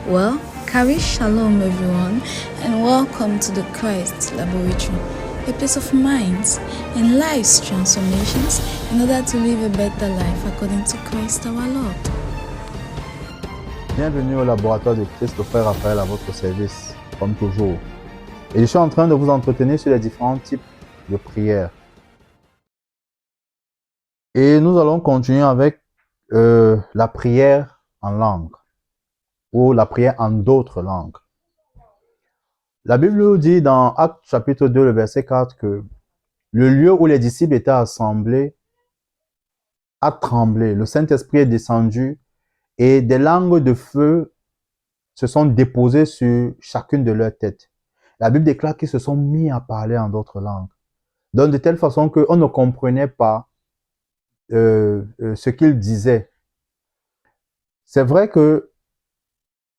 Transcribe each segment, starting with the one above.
Well, Kari Shalom everyone, and welcome to the Christ Laboratory, a place of minds and lives transformations in order to live a better life according to Christ our Lord. Bienvenue au laboratoire de Christ, le frère Raphaël à votre service, comme toujours. Et je suis en train de vous entretenir sur les différents types de prières. Et nous allons continuer avec la prière en langue, ou la prière en d'autres langues. La Bible nous dit dans Actes chapitre 2, le verset 4, que le lieu où les disciples étaient assemblés a tremblé. Le Saint-Esprit est descendu et des langues de feu se sont déposées sur chacune de leurs têtes. La Bible déclare qu'ils se sont mis à parler en d'autres langues. Donc, de telle façon qu'on ne comprenait pas ce qu'ils disaient. C'est vrai que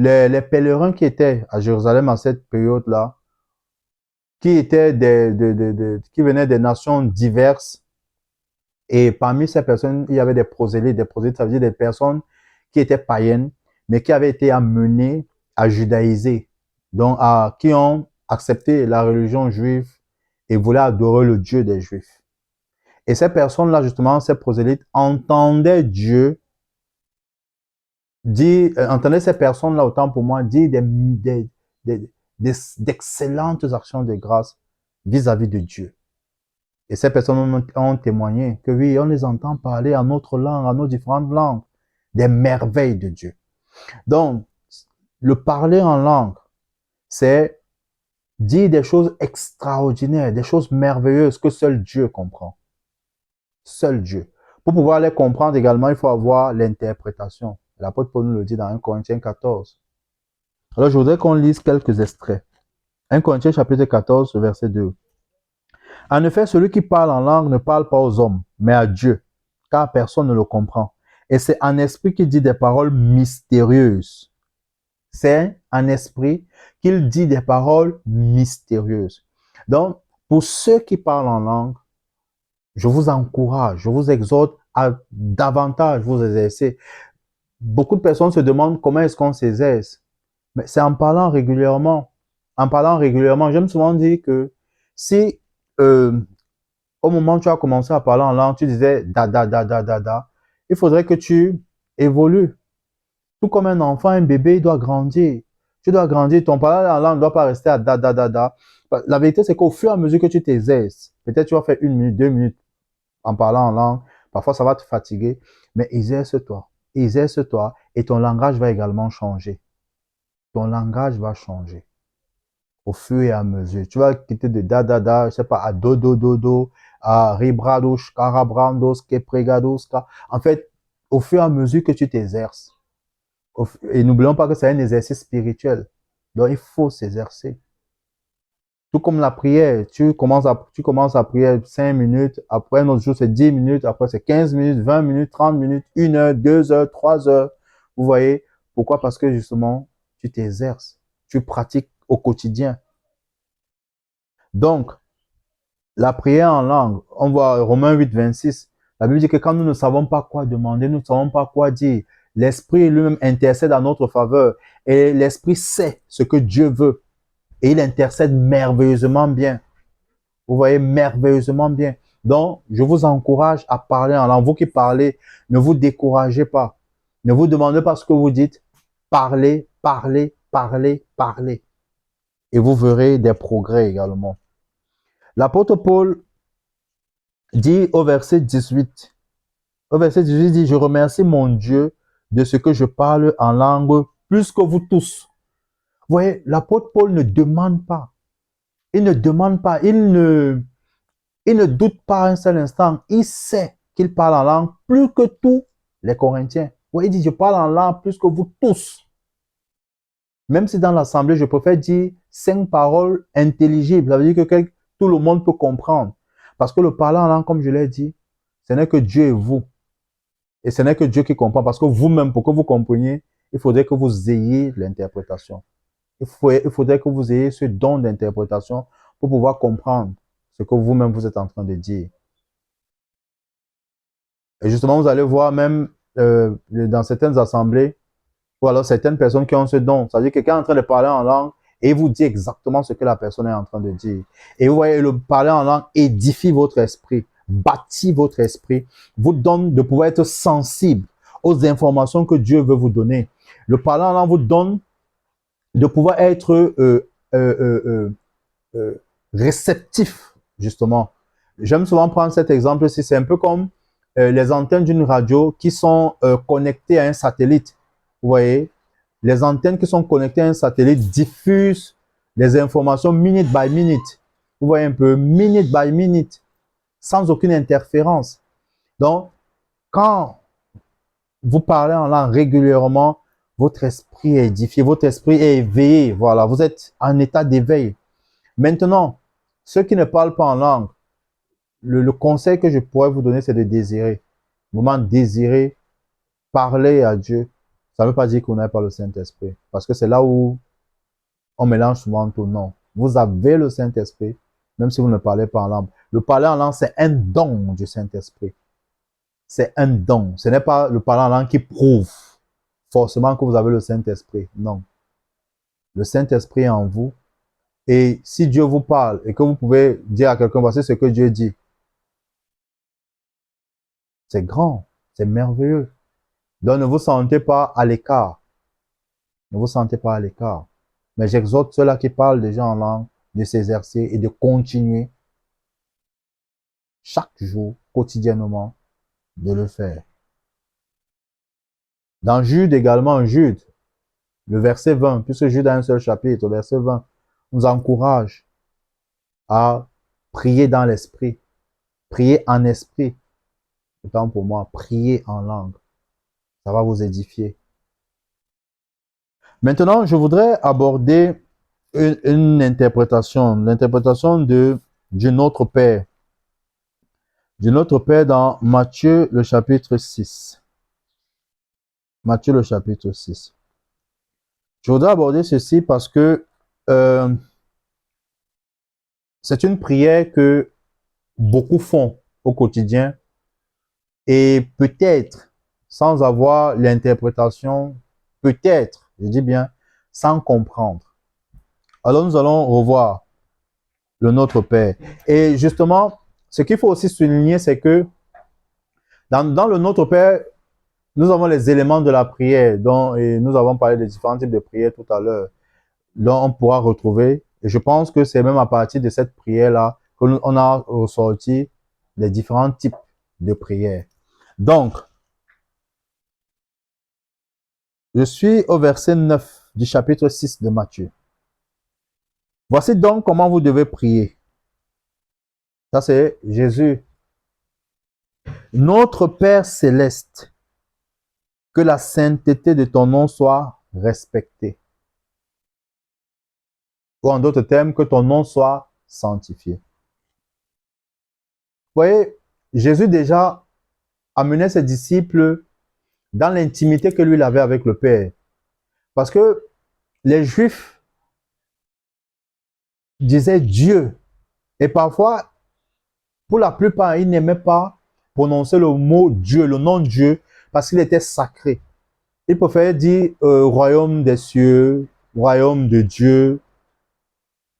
les pèlerins qui étaient à Jérusalem à cette période-là, qui étaient qui venaient des nations diverses, et parmi ces personnes, il y avait des prosélytes. Des prosélytes, ça veut dire des personnes qui étaient païennes, mais qui avaient été amenées à judaïser, donc qui ont accepté la religion juive et voulaient adorer le Dieu des Juifs. Et ces personnes-là, justement, ces prosélytes, entendaient Dieu entendez ces personnes-là, autant pour moi, dire d'excellentes actions de grâce vis-à-vis de Dieu. Et ces personnes ont témoigné que oui, on les entend parler en notre langue, en nos différentes langues, des merveilles de Dieu. Donc, le parler en langue, c'est dire des choses extraordinaires, des choses merveilleuses que seul Dieu comprend. Seul Dieu. Pour pouvoir les comprendre également, il faut avoir l'interprétation. L'apôtre Paul nous le dit dans 1 Corinthiens 14. Alors, je voudrais qu'on lise quelques extraits. 1 Corinthiens chapitre 14, verset 2. En effet, celui qui parle en langue ne parle pas aux hommes, mais à Dieu, car personne ne le comprend. Et c'est en esprit qu'il dit des paroles mystérieuses. C'est en esprit qu'il dit des paroles mystérieuses. Donc, pour ceux qui parlent en langue, je vous encourage, je vous exhorte à davantage vous exercer. Beaucoup de personnes se demandent comment est-ce qu'on s'exerce. Mais c'est en parlant régulièrement. En parlant régulièrement, j'aime souvent dire que si au moment où tu as commencé à parler en langue, tu disais da, il faudrait que tu évolues. Tout comme un enfant, un bébé, il doit grandir. Tu dois grandir. Ton parler en langue ne doit pas rester à da. La vérité, c'est qu'au fur et à mesure que tu t'exerces, peut-être tu vas faire 1 minute, 2 minutes en parlant en langue. Parfois, ça va te fatiguer. Mais exerce-toi. Exerce-toi et ton langage va également changer. Ton langage va changer au fur et à mesure. Tu vas quitter de da, je sais pas, à do, à ribrados, carabrandos, kepregados. En fait, au fur et à mesure que tu t'exerces. Et n'oublions pas que c'est un exercice spirituel. Donc, il faut s'exercer. Tout comme la prière, tu commences à prier 5 minutes, après un autre jour c'est 10 minutes, après c'est 15 minutes, 20 minutes, 30 minutes, 1 heure, 2 heures, 3 heures. Vous voyez? Pourquoi? Parce que justement, tu t'exerces, tu pratiques au quotidien. Donc, la prière en langue, on voit Romains 8, 26. La Bible dit que quand nous ne savons pas quoi demander, nous ne savons pas quoi dire, l'Esprit lui-même intercède en notre faveur. Et l'Esprit sait ce que Dieu veut. Et il intercède merveilleusement bien. Vous voyez, merveilleusement bien. Donc, je vous encourage à parler en langue. Vous qui parlez, ne vous découragez pas. Ne vous demandez pas ce que vous dites. Parlez. Et vous verrez des progrès également. L'apôtre Paul dit au verset 18, il dit, je remercie mon Dieu de ce que je parle en langue plus que vous tous. Vous voyez, l'apôtre Paul ne demande pas. Il ne demande pas, il ne doute pas un seul instant. Il sait qu'il parle en langue plus que tous les Corinthiens. Vous voyez, il dit, je parle en langue plus que vous tous. Même si dans l'assemblée, je préfère dire 5 paroles intelligibles. Ça veut dire que tout le monde peut comprendre. Parce que le parler en langue, comme je l'ai dit, ce n'est que Dieu et vous. Et ce n'est que Dieu qui comprend. Parce que vous-même, pour que vous compreniez, il faudrait que vous ayez l'interprétation. Il faudrait que vous ayez ce don d'interprétation pour pouvoir comprendre ce que vous-même vous êtes en train de dire. Et justement, vous allez voir même dans certaines assemblées, Ou alors certaines personnes qui ont ce don. C'est-à-dire que quelqu'un est en train de parler en langue et il vous dit exactement ce que la personne est en train de dire. Et vous voyez, le parler en langue édifie votre esprit, bâtit votre esprit, vous donne de pouvoir être sensible aux informations que Dieu veut vous donner. Le parler en langue vous donne de pouvoir être réceptif, justement. J'aime souvent prendre cet exemple-ci. C'est un peu comme les antennes d'une radio qui sont connectées à un satellite. Vous voyez, les antennes qui sont connectées à un satellite diffusent les informations minute by minute. Vous voyez un peu, minute by minute, sans aucune interférence. Donc, quand vous parlez en langue régulièrement, votre esprit est édifié, votre esprit est éveillé. Voilà, vous êtes en état d'éveil. Maintenant, ceux qui ne parlent pas en langue, le conseil que je pourrais vous donner, c'est de désirer. Vraiment désirer parler à Dieu. Ça ne veut pas dire qu'on n'a pas le Saint-Esprit. Parce que c'est là où on mélange souvent tout. Non. Vous avez le Saint-Esprit, même si vous ne parlez pas en langue. Le parler en langue, c'est un don du Saint-Esprit. C'est un don. Ce n'est pas le parler en langue qui prouve forcément que vous avez le Saint-Esprit. Non. Le Saint-Esprit est en vous. Et si Dieu vous parle et que vous pouvez dire à quelqu'un, voici ce que Dieu dit, c'est grand, c'est merveilleux. Donc ne vous sentez pas à l'écart. Ne vous sentez pas à l'écart. Mais j'exhorte ceux-là qui parlent déjà en langue de s'exercer et de continuer chaque jour, quotidiennement, de le faire. Dans Jude également, Jude, le verset 20, puisque Jude a un seul chapitre, le verset 20, nous encourage à prier dans l'esprit, prier en esprit. Autant pour moi, prier en langue. Ça va vous édifier. Maintenant, je voudrais aborder une interprétation, l'interprétation de Notre Père. Du Notre Père dans Matthieu le chapitre 6. Matthieu le chapitre 6. Je voudrais aborder ceci parce que c'est une prière que beaucoup font au quotidien et peut-être sans avoir l'interprétation, peut-être, je dis bien, sans comprendre. Alors nous allons revoir le Notre Père. Et justement, ce qu'il faut aussi souligner, c'est que dans le Notre Père, nous avons les éléments de la prière, et nous avons parlé des différents types de prières tout à l'heure, dont on pourra retrouver. Et je pense que c'est même à partir de cette prière-là qu'on a ressorti les différents types de prières. Donc, je suis au verset 9 du chapitre 6 de Matthieu. Voici donc comment vous devez prier. Ça, c'est Jésus. Notre Père céleste, que la sainteté de ton nom soit respectée. Ou en d'autres termes, que ton nom soit sanctifié. Vous voyez, Jésus déjà amenait ses disciples dans l'intimité que lui il avait avec le Père. Parce que les Juifs disaient Dieu. Et parfois, pour la plupart, ils n'aimaient pas prononcer le mot Dieu, le nom Dieu, parce qu'il était sacré. Ils préféraient dire royaume des cieux, royaume de Dieu,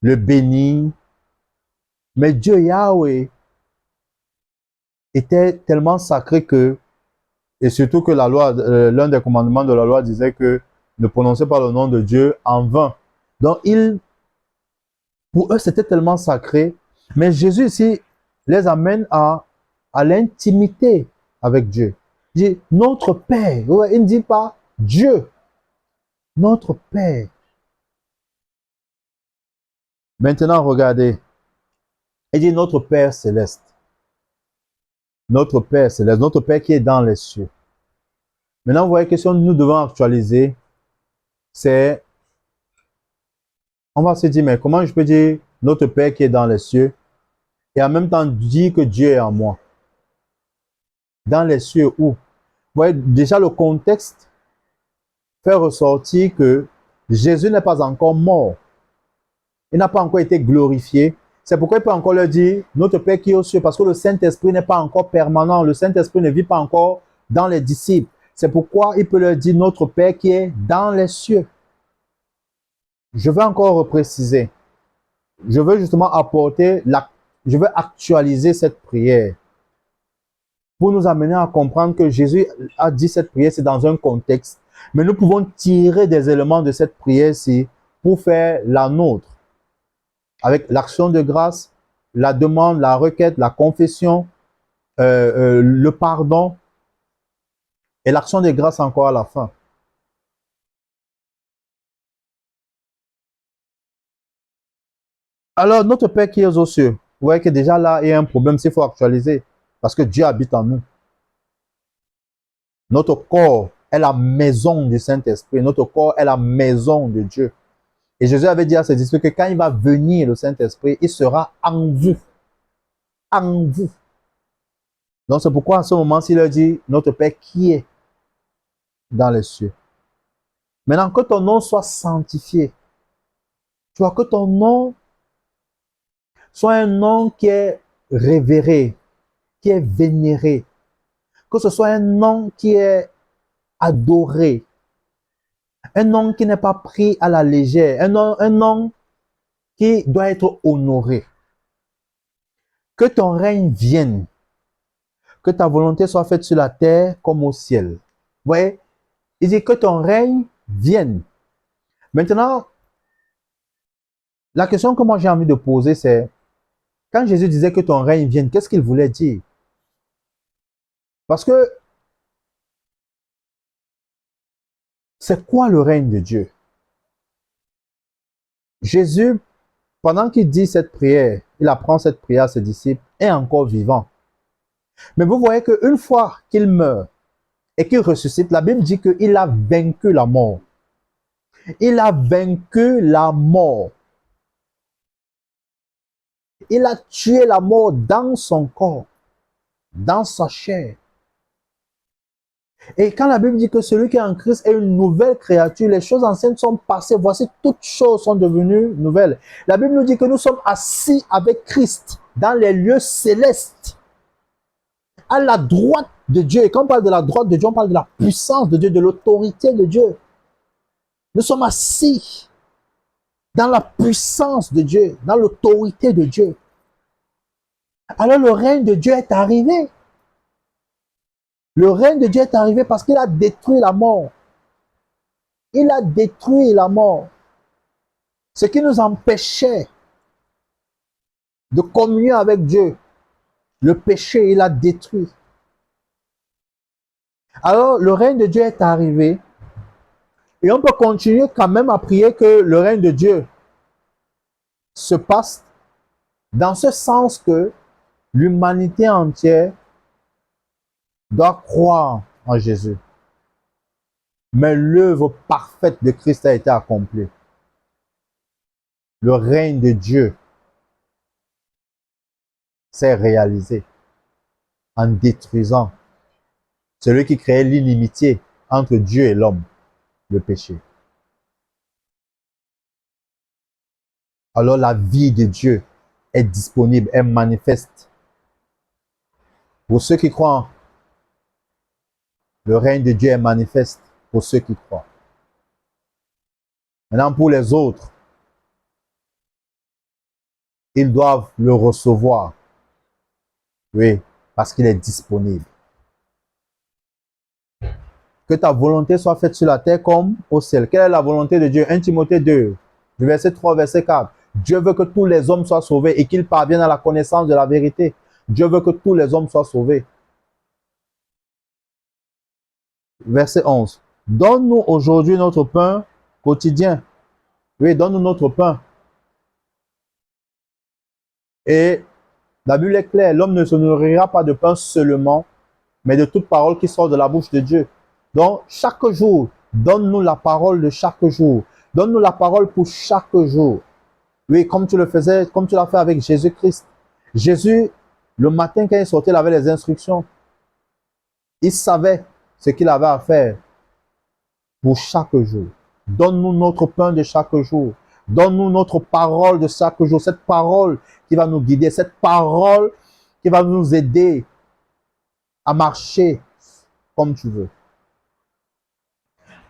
le béni. Mais Dieu Yahweh était tellement sacré que, et surtout que la loi, l'un des commandements de la loi disait que ne prononcez pas le nom de Dieu en vain. Donc, pour eux, c'était tellement sacré. Mais Jésus ici les amène à l'intimité avec Dieu. Il dit notre Père. Il ne dit pas Dieu. Notre Père. Maintenant, regardez. Il dit notre Père céleste. Notre Père céleste. Notre Père qui est dans les cieux. Maintenant, vous voyez que si nous devons actualiser, c'est... On va se dire, mais comment je peux dire notre Père qui est dans les cieux et en même temps dire que Dieu est en moi? Dans les cieux où? Vous voyez, déjà le contexte fait ressortir que Jésus n'est pas encore mort. Il n'a pas encore été glorifié. C'est pourquoi il peut encore leur dire notre Père qui est aux cieux, parce que le Saint-Esprit n'est pas encore permanent. Le Saint-Esprit ne vit pas encore dans les disciples. C'est pourquoi il peut leur dire notre Père qui est dans les cieux. Je vais encore préciser. Je veux justement je veux actualiser cette prière pour nous amener à comprendre que Jésus a dit cette prière, c'est dans un contexte. Mais nous pouvons tirer des éléments de cette prière-ci pour faire la nôtre. Avec l'action de grâce, la demande, la requête, la confession, le pardon et l'action de grâce encore à la fin. Alors, notre Père qui est aux cieux, vous voyez que déjà là, il y a un problème s'il faut actualiser. Parce que Dieu habite en nous. Notre corps est la maison du Saint-Esprit. Notre corps est la maison de Dieu. Et Jésus avait dit à ses disciples que quand il va venir, le Saint-Esprit, il sera en vous. En vous. Donc c'est pourquoi à ce moment-ci, il leur dit, notre Père qui est dans les cieux. Maintenant, que ton nom soit sanctifié. Tu vois, que ton nom soit un nom qui est révéré, qui est vénéré. Que ce soit un nom qui est adoré. Un nom qui n'est pas pris à la légère. Un nom qui doit être honoré. Que ton règne vienne. Que ta volonté soit faite sur la terre comme au ciel. Vous voyez? Il dit que ton règne vienne. Maintenant, la question que moi j'ai envie de poser, c'est quand Jésus disait que ton règne vienne, qu'est-ce qu'il voulait dire? Parce que c'est quoi le règne de Dieu? Jésus, pendant qu'il dit cette prière, il apprend cette prière à ses disciples, est encore vivant. Mais vous voyez qu'une fois qu'il meurt et qu'il ressuscite, la Bible dit qu'il a vaincu la mort. Il a vaincu la mort. Il a tué la mort dans son corps, dans sa chair. Et quand la Bible dit que celui qui est en Christ est une nouvelle créature, les choses anciennes sont passées, voici toutes choses sont devenues nouvelles. La Bible nous dit que nous sommes assis avec Christ dans les lieux célestes, à la droite de Dieu. Et quand on parle de la droite de Dieu, on parle de la puissance de Dieu, de l'autorité de Dieu. Nous sommes assis dans la puissance de Dieu, dans l'autorité de Dieu. Alors le règne de Dieu est arrivé. Le règne de Dieu est arrivé parce qu'il a détruit la mort. Il a détruit la mort. Ce qui nous empêchait de communier avec Dieu. Le péché, il a détruit. Alors, le règne de Dieu est arrivé. Et on peut continuer quand même à prier que le règne de Dieu se passe dans ce sens que l'humanité entière doit croire en Jésus. Mais l'œuvre parfaite de Christ a été accomplie. Le règne de Dieu s'est réalisé en détruisant celui qui créait l'inimitié entre Dieu et l'homme, le péché. Alors la vie de Dieu est disponible, est manifeste. Pour ceux qui croient, le règne de Dieu est manifeste pour ceux qui croient. Maintenant, pour les autres, ils doivent le recevoir. Oui, parce qu'il est disponible. Que ta volonté soit faite sur la terre comme au ciel. Quelle est la volonté de Dieu? 1 Timothée 2, verset 3, verset 4. Dieu veut que tous les hommes soient sauvés et qu'ils parviennent à la connaissance de la vérité. Dieu veut que tous les hommes soient sauvés. Verset 11. Donne-nous aujourd'hui notre pain quotidien. Oui, donne-nous notre pain. Et la Bible est claire, l'homme ne se nourrira pas de pain seulement, mais de toute parole qui sort de la bouche de Dieu. Donc, chaque jour, donne-nous la parole de chaque jour. Donne-nous la parole pour chaque jour. Oui, comme tu le faisais, comme tu l'as fait avec Jésus-Christ. Jésus, le matin quand il sortait, il avait les instructions. Il savait ce qu'il avait à faire pour chaque jour. Donne-nous notre pain de chaque jour. Donne-nous notre parole de chaque jour. Cette parole qui va nous guider. Cette parole qui va nous aider à marcher comme tu veux.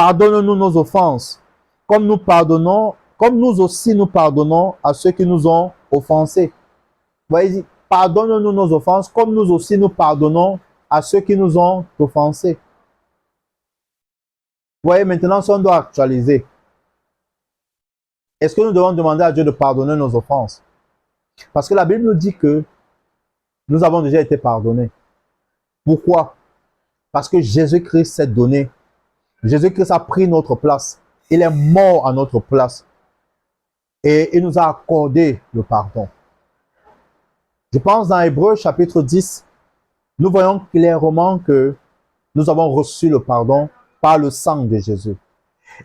pardonne-nous nos offenses, comme nous aussi nous pardonnons à ceux qui nous ont offensés. Vous voyez, pardonne-nous nos offenses, comme nous aussi nous pardonnons à ceux qui nous ont offensés. Vous voyez, maintenant, si on doit actualiser, est-ce que nous devons demander à Dieu de pardonner nos offenses? Parce que la Bible nous dit que nous avons déjà été pardonnés. Pourquoi? Parce que Jésus-Christ s'est donné. Jésus-Christ a pris notre place. Il est mort à notre place. Et il nous a accordé le pardon. Je pense dans Hébreux chapitre 10, nous voyons clairement que nous avons reçu le pardon par le sang de Jésus.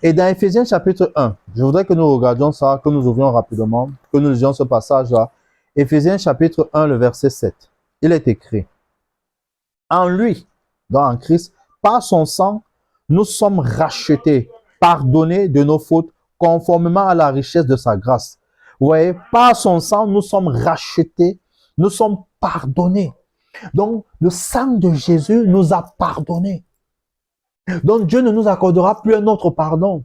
Et dans Éphésiens chapitre 1, je voudrais que nous regardions ça, que nous ouvrions rapidement, que nous lisions ce passage-là. Éphésiens chapitre 1, le verset 7. Il est écrit, en lui, dans Christ, par son sang, nous sommes rachetés, pardonnés de nos fautes, conformément à la richesse de sa grâce. Vous voyez, par son sang, nous sommes rachetés, nous sommes pardonnés. Donc, le sang de Jésus nous a pardonnés. Donc, Dieu ne nous accordera plus un autre pardon.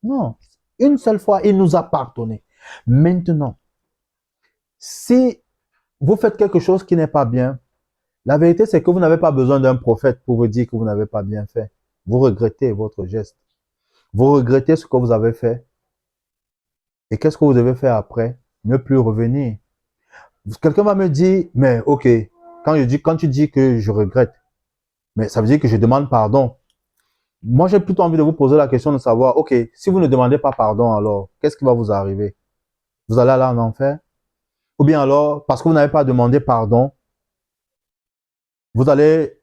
Non, une seule fois, il nous a pardonnés. Maintenant, si vous faites quelque chose qui n'est pas bien, la vérité, c'est que vous n'avez pas besoin d'un prophète pour vous dire que vous n'avez pas bien fait. Vous regrettez votre geste. Vous regrettez ce que vous avez fait. Et qu'est-ce que vous devez faire après? Ne plus revenir. Quelqu'un va me dire, mais ok, quand tu dis que je regrette, mais ça veut dire que je demande pardon. Moi, j'ai plutôt envie de vous poser la question de savoir, ok, si vous ne demandez pas pardon, alors, qu'est-ce qui va vous arriver? Vous allez aller en enfer? Ou bien alors, parce que vous n'avez pas demandé pardon, vous allez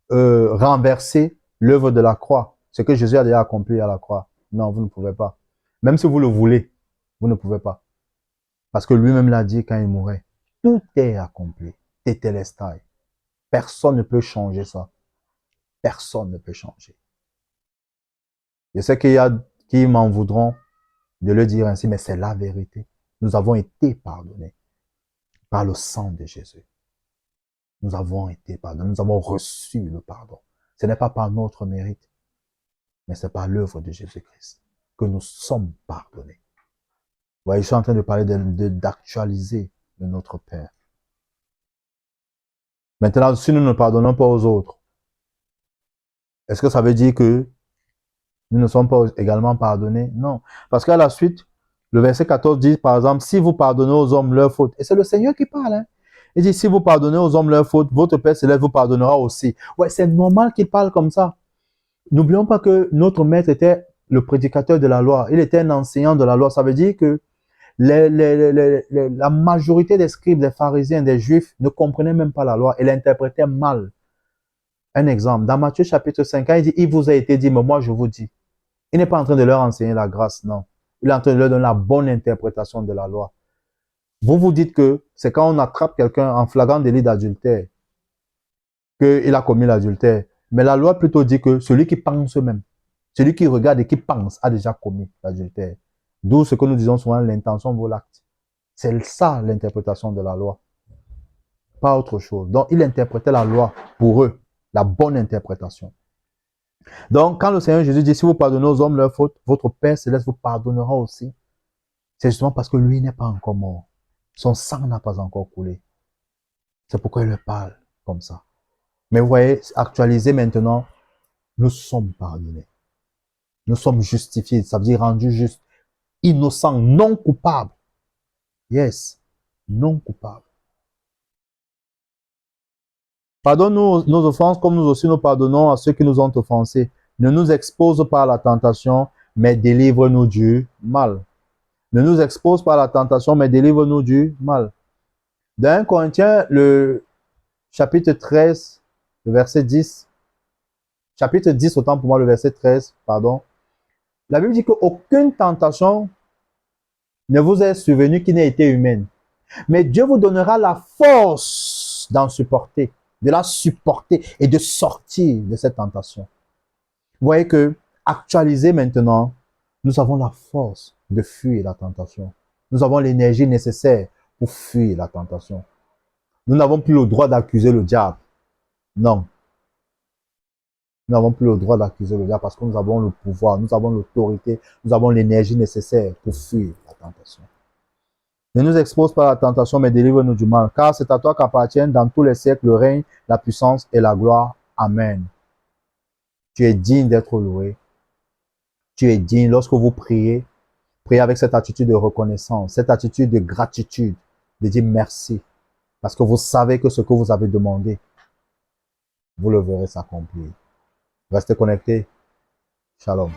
renverser l'œuvre de la croix, ce que Jésus a déjà accompli à la croix. Non, vous ne pouvez pas. Même si vous le voulez, vous ne pouvez pas. Parce que lui-même l'a dit quand il mourait. Tout est accompli. Tétélestai. Personne ne peut changer ça. Personne ne peut changer. Je sais qu'il y a qui m'en voudront de le dire ainsi, mais c'est la vérité. Nous avons été pardonnés par le sang de Jésus. Nous avons été pardonnés. Nous avons reçu le pardon. Ce n'est pas par notre mérite, mais c'est par l'œuvre de Jésus-Christ que nous sommes pardonnés. Vous voyez, je suis en train de parler d'actualiser de notre Père. Maintenant, si nous ne pardonnons pas aux autres, est-ce que ça veut dire que nous ne sommes pas également pardonnés? Non. Parce qu'à la suite, le verset 14 dit, par exemple, si vous pardonnez aux hommes leurs fautes, et c'est le Seigneur qui parle, hein. Il dit, si vous pardonnez aux hommes leurs fautes, votre Père céleste vous pardonnera aussi. Ouais, c'est normal qu'il parle comme ça. N'oublions pas que notre maître était le prédicateur de la loi. Il était un enseignant de la loi. Ça veut dire que la majorité des scribes, des pharisiens, des juifs ne comprenaient même pas la loi et l'interprétaient mal. Un exemple, dans Matthieu chapitre 5, il dit, il vous a été dit, mais moi je vous dis. Il n'est pas en train de leur enseigner la grâce, non. Il est en train de leur donner la bonne interprétation de la loi. Vous vous dites que c'est quand on attrape quelqu'un en flagrant délit d'adultère qu'il a commis l'adultère. Mais la loi plutôt dit que celui qui pense même, celui qui regarde et qui pense a déjà commis l'adultère. D'où ce que nous disons souvent, l'intention vaut l'acte. C'est ça l'interprétation de la loi. Pas autre chose. Donc, il interprétait la loi pour eux, la bonne interprétation. Donc, quand le Seigneur Jésus dit, si vous pardonnez aux hommes leurs fautes, votre Père céleste vous pardonnera aussi. C'est justement parce que lui n'est pas encore mort. Son sang n'a pas encore coulé. C'est pourquoi il le parle comme ça. Mais vous voyez, actualisé maintenant, nous sommes pardonnés. Nous sommes justifiés, ça veut dire rendus justes, innocents, non coupables. Yes, non coupables. Pardonne-nous nos offenses comme nous aussi nous pardonnons à ceux qui nous ont offensés. Ne nous expose pas à la tentation, mais délivre-nous du mal. Ne nous expose pas à la tentation, mais délivre-nous du mal. Dans 1 Corinthiens, le chapitre 13, le verset 10, chapitre 10, autant pour moi, le verset 13, pardon. La Bible dit qu'aucune tentation ne vous est survenue qui n'ait été humaine. Mais Dieu vous donnera la force d'en supporter, de la supporter et de sortir de cette tentation. Vous voyez que, actualisé maintenant, nous avons la force de fuir la tentation. Nous avons l'énergie nécessaire pour fuir la tentation. Nous n'avons plus le droit d'accuser le diable. Non. Nous n'avons plus le droit d'accuser le diable parce que nous avons le pouvoir, nous avons l'autorité, nous avons l'énergie nécessaire pour fuir la tentation. Ne nous expose pas à la tentation, mais délivre-nous du mal, car c'est à toi qu'appartiennent dans tous les siècles le règne, la puissance et la gloire. Amen. Tu es digne d'être loué. Tu es digne. Lorsque vous priez, priez avec cette attitude de reconnaissance, cette attitude de gratitude, de dire merci, parce que vous savez que ce que vous avez demandé, vous le verrez s'accomplir. Restez connectés. Shalom.